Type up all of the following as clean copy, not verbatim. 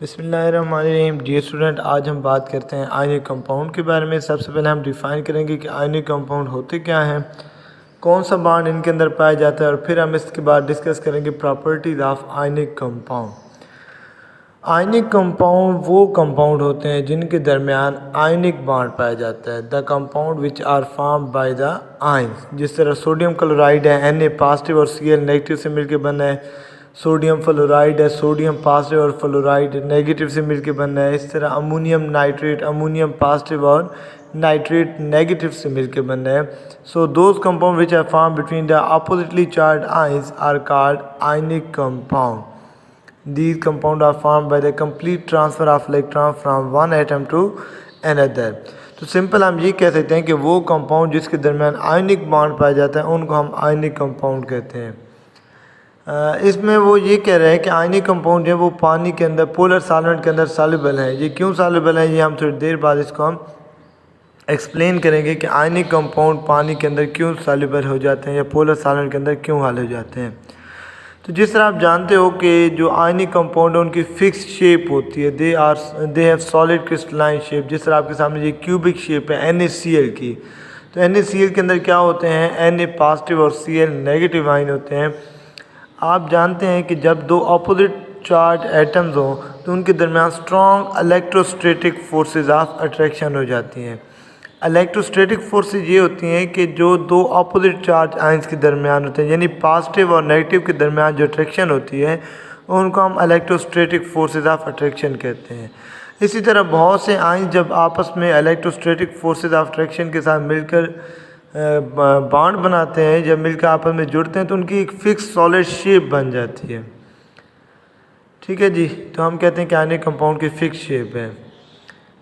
बिस्मिल्लाहिर्रहमानिर्रहीम। Dear student, आज हम बात करते हैं आयनिक कंपाउंड के बारे में। सबसे पहले हम डिफ़ाइन करेंगे कि आयनिक कंपाउंड होते क्या हैं, कौन सा बॉन्ड इनके अंदर पाया जाता है, और फिर हम इसके बाद डिस्कस करेंगे properties of ionic compound. Ionic compound वो कंपाउंड होते हैं जिनके दरमियान आयनिक बॉन्ड पाया जाता है। The compound which are form by the ions, जिस तरह सोडियम क्लोराइड है Na पॉजिटिव और Cl नेगेटिव से मिलकर बना है। सोडियम फ्लोराइड है, सोडियम पॉजिटिव और फ्लोराइड नेगेटिव से मिलकर बना है। इस तरह अमोनियम नाइट्रेट, अमोनियम पॉजिटिव और नाइट्रेट नेगेटिव से मिलकर बना है। So those compound which are form between the oppositely charge ions are called ionic compound. These compounds are formed by the complete transfer of electron from one atom to another। तो simple हम ये कह सकते हैं कि वो compound जिसके दरमियान आयनिक बॉन्ड पाया जाता है उनको हम आयनिक कंपाउंड कहते हैं। इसमें वो ये कह रहे हैं कि आयनिक कंपाउंड जो है वो पानी के अंदर पोलर सॉल्वेंट के अंदर सॉल्युबल है। ये क्यों सॉल्युबल है ये हम थोड़ी देर बाद इसको हम एक्सप्लेन करेंगे कि आयनिक कंपाउंड पानी के अंदर क्यों सॉल्युबल हो जाते हैं या पोलर सॉल्वेंट के अंदर क्यों हल हो जाते हैं। तो जिस तरह आप जानते हो कि जो आयनिक कंपाउंड है उनकी फिक्स शेप होती है, they have solid crystalline shape. जिस तरह आपके सामने ये क्यूबिक शेप है NaCl की, तो NaCl के अंदर क्या होते हैं, Na पॉजिटिव और Cl नेगेटिव आयन होते हैं। आप जानते हैं कि जब दो अपोजिट चार्ज एटम्स हों तो उनके दरमियान strong electrostatic forces of attraction हो जाती हैं। इलेक्ट्रोस्टैटिक फोर्सेस ये होती हैं कि जो दो अपोजिट चार्ज आयंस के दरमियान होते हैं, यानी पॉजिटिव और नेगेटिव के दरमियान जो अट्रैक्शन होती है उनको हम इलेक्ट्रोस्टैटिक फोर्सेस ऑफ अट्रैक्शन कहते हैं। इसी तरह बहुत से आयंस जब आपस में इलेक्ट्रोस्टैटिक फोर्सेस ऑफ अट्रैक्शन के साथ मिलकर बॉन्ड बनाते हैं, जब मिलकर आपस में जुड़ते हैं तो उनकी एक फिक्स सॉलिड शेप बन जाती है। ठीक है जी, तो हम कहते हैं कि आयनिक कंपाउंड की फिक्स शेप है।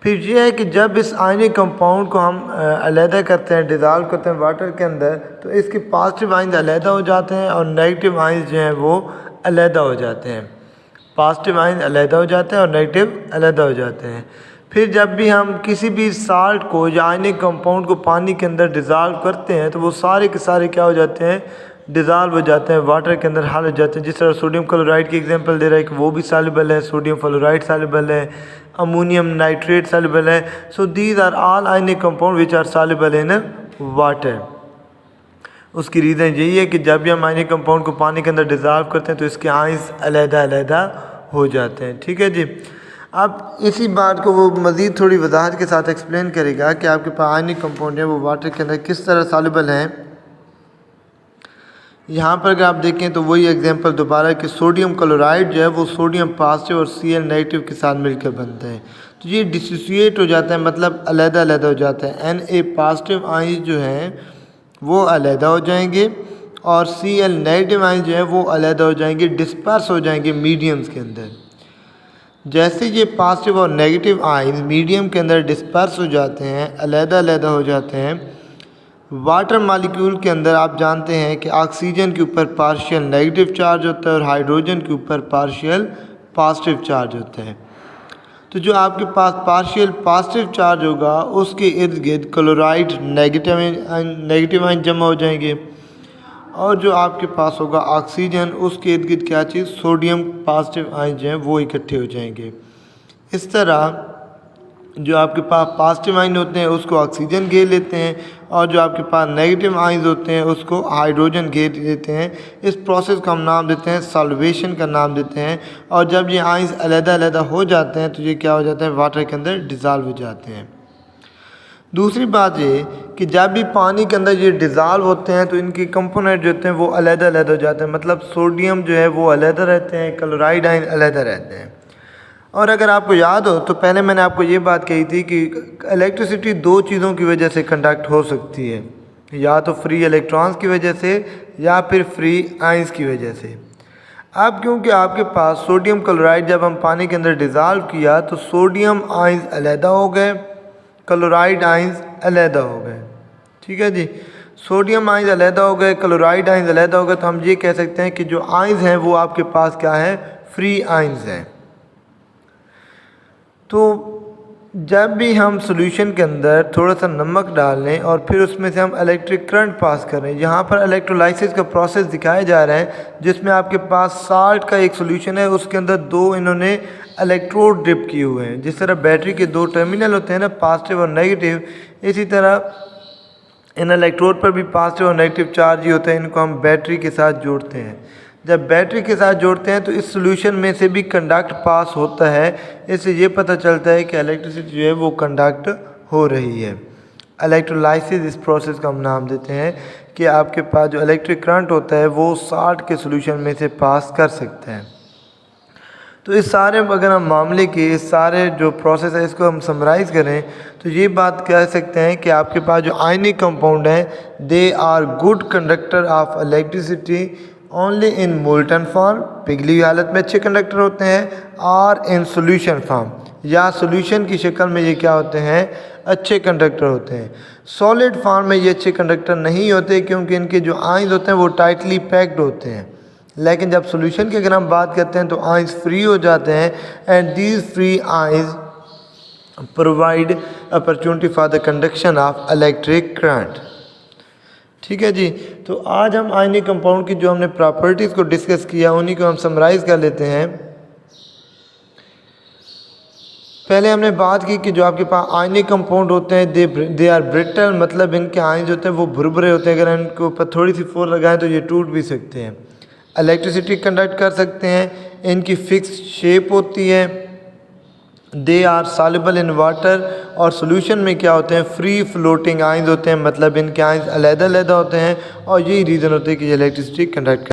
फिर ये है कि जब इस आयनिक कंपाउंड को हम अलहदा करते हैं, डिज़ाल्व करते हैं वाटर के अंदर, तो इसके पॉजिटिव आयन्स अलहदा हो जाते हैं और नेगेटिव आयन्स जो हैं वो अलहदा हो जाते हैं। पॉजिटिव आयन्स अलहदा हो जाते हैं और नेगेटिव अलहदा हो जाते हैं। फिर जब भी हम किसी भी साल्ट को या आयनिक कंपाउंड को पानी के अंदर डिज़ाल्व करते हैं तो वो सारे के सारे क्या हो जाते हैं, डिज़ाल्व हो जाते हैं, वाटर के अंदर हल हो जाते हैं। जिस तरह सोडियम क्लोराइड की एग्जांपल दे रहा है कि वो भी सॉल्युबल है, सोडियम फ्लोराइड सॉल्युबल है, अमोनियम नाइट्रेट सॉल्युबल है। So these are all ionic compound which are soluble in water. उसकी रीज़न यही है कि जब भी हम आयनिक कंपाउंड को पानी के अंदर डिज़ाल्व करते हैं तो इसके आयंस अलहदा अलहदा हो जाते हैं। ठीक है जी, अब इसी बात को वो मज़ीद थोड़ी वजाहत के साथ एक्सप्लेन करेगा कि आपके पास आयनिक कंपाउंड है वो वाटर के अंदर किस तरह सॉल्युबल हैं। यहाँ पर अगर आप देखें तो वही एग्जांपल दोबारा कि सोडियम क्लोराइड जो है वो सोडियम पॉजिटिव और Cl नेगेटिव के साथ मिलकर बनता है, तो ये डिसोसिएट हो जाता है, मतलब अलहदा अलहदा हो जाता है। Na पॉजिटिव आयन जो हैं वो अलहदा हो जाएंगे और Cl नेगेटिव आयन जो है वो अलहदा हो जाएंगे, डिस्पर्स हो जाएंगे मीडियम्स के अंदर। जैसे ये पॉजिटिव और नेगेटिव आयन मीडियम के अंदर डिस्पर्स हो जाते हैं, अलहदा अलहदा हो जाते हैं, वाटर मॉलिक्यूल के अंदर आप जानते हैं कि ऑक्सीजन के ऊपर पार्शियल नेगेटिव चार्ज होता है और हाइड्रोजन के ऊपर पार्शियल पॉजिटिव चार्ज होता है। तो जो आपके पास पार्शियल पॉजिटिव चार्ज होगा उसके इर्द गिर्द क्लोराइड नेगेटिव आयन जमा हो जाएंगे, और जो आपके पास होगा ऑक्सीजन उसके इर्द गिर्द क्या चीज़, सोडियम पॉजिटिव आयन जो हैं वो इकट्ठे हो जाएंगे। इस तरह जो आपके पास पॉजिटिव आयन होते हैं उसको ऑक्सीजन घेर लेते हैं और जो आपके पास नेगेटिव आयन्स होते हैं उसको हाइड्रोजन घेर लेते हैं। इस प्रोसेस को हम नाम देते हैं सॉल्वेशन का नाम देते हैं। और जब ये आयन्स अलहदा अलहदा हो जाते हैं तो ये क्या हो जाते हैं, वाटर के अंदर डिज़ाल्व हो जाते हैं। दूसरी बात ये कि जब भी पानी के अंदर ये डिज़ाल्व होते हैं तो इनके कंपोनेंट जो होते हैं वो अलहदा अलहदा हो जाते हैं, मतलब सोडियम जो है वो अलहदा रहते हैं, क्लोराइड आयन अलहदा रहते हैं। और अगर आपको याद हो तो पहले मैंने आपको ये बात कही थी कि इलेक्ट्रिसिटी दो चीज़ों की वजह से कंडक्ट हो सकती है, या तो फ्री इलेक्ट्रॉन्स की वजह से या फिर फ्री आयंस की वजह से। अब क्योंकि आपके पास सोडियम क्लोराइड जब हम पानी के अंदर डिज़ाल्व किया तो सोडियम आयंस अलहदा हो गए, क्लोराइड आयंस अलहदा हो गए। ठीक है जी, सोडियम आयंस अलहदा हो गए, क्लोराइड आयंस अलहदा हो गए, तो हम ये कह सकते हैं कि जो आयंस हैं वो आपके पास क्या है, फ्री आयंस हैं। तो जब भी हम सॉल्यूशन के अंदर थोड़ा सा नमक डाल लें और फिर उसमें से हम इलेक्ट्रिक करंट पास करें, यहाँ पर इलेक्ट्रोलाइसिस का प्रोसेस दिखाया जा रहा है जिसमें आपके पास साल्ट का एक सॉल्यूशन है, उसके अंदर दो इन्होंने इलेक्ट्रोड डिप किए हुए हैं। जिस तरह बैटरी के दो टर्मिनल होते हैं ना, पॉजिटिव और नेगेटिव, इसी तरह इन इलेक्ट्रोड पर भी पॉजिटिव और नेगेटिव चार्ज ही होता है। इनको हम बैटरी के साथ जोड़ते हैं। जब बैटरी के साथ जोड़ते हैं तो इस सॉल्यूशन में से भी कंडक्ट पास होता है। इससे ये पता चलता है कि इलेक्ट्रिसिटी जो है वो कंडक्ट हो रही है। इलेक्ट्रोलाइसिस इस प्रोसेस का हम नाम देते हैं कि आपके पास जो इलेक्ट्रिक करंट होता है वो साल्ट के सॉल्यूशन में से पास कर सकते हैं। तो इस सारे अगर हम मामले के इस सारे जो प्रोसेस है इसको हम समराइज़ करें तो ये बात कह सकते हैं कि आपके पास जो आयनिक कंपाउंड हैं they are good conductor of electricity only in molten form, पिघली हुई हालत में अच्छे कंडक्टर होते हैं, और इन सॉल्यूशन फॉर्म या सॉल्यूशन की शक्ल में ये क्या होते हैं, अच्छे कंडक्टर होते हैं। सॉलिड फॉर्म में ये अच्छे कंडक्टर नहीं होते क्योंकि इनके जो आयंस होते हैं वो टाइटली पैक्ड होते हैं। लेकिन जब सॉल्यूशन की अगर हम बात करते हैं तो आयंस फ्री हो जाते हैं and these free ions provide opportunity for the conduction of electric current. ठीक है जी, तो आज हम आयनिक कंपाउंड की जो हमने प्रॉपर्टीज़ को डिस्कस किया उन्हीं को हम समराइज़ कर लेते हैं। पहले हमने बात की कि जो आपके पास आयनिक कंपाउंड होते हैं दे आर ब्रिटल, मतलब इनके आयंस होते हैं वो भुरभुरे होते हैं। अगर इनके ऊपर थोड़ी सी फोर्स लगाएं तो ये टूट भी सकते हैं। इलेक्ट्रिसिटी कंडक्ट कर सकते हैं, इनकी फिक्स शेप होती है, they are soluble in water, और सॉल्यूशन में क्या होते हैं, फ्री फ्लोटिंग आयंस होते हैं, मतलब इनके आयंस अलग-अलग होते हैं और यही रीज़न होते हैं कि ये इलेक्ट्रिसिटी कंडक्ट